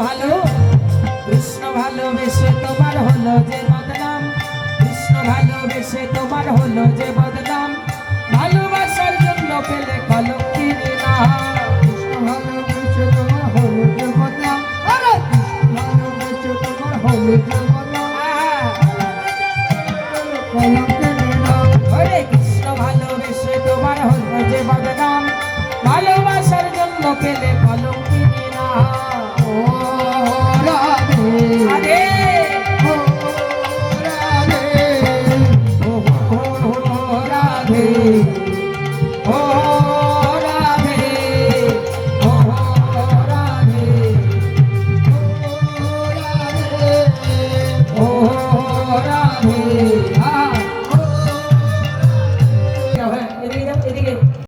ভালো কৃষ্ণ ভালোবেসে তোমার হলো যে বদনাম, কৃষ্ণ ভালোবেসে তোমার হলো যে বদনাম, ভালোবাসার জন্য পেলে কলঙ্কিনী নাম। কৃষ্ণ ভালোবেসে তোমার হলো যে বদনাম, আরে কৃষ্ণ ভালোবেসে তোমার হলো যে বদনাম, কলঙ্কিনী নাম। হরে কৃষ্ণ ভালোবেসে তোমার হলো যে বদনাম, ভালোবাসার জন্য পেলে কলঙ্কিনী নাম। ও রাধে আরে ও রাধে ও রাধে ও রাধে ও রাধে ও রাধে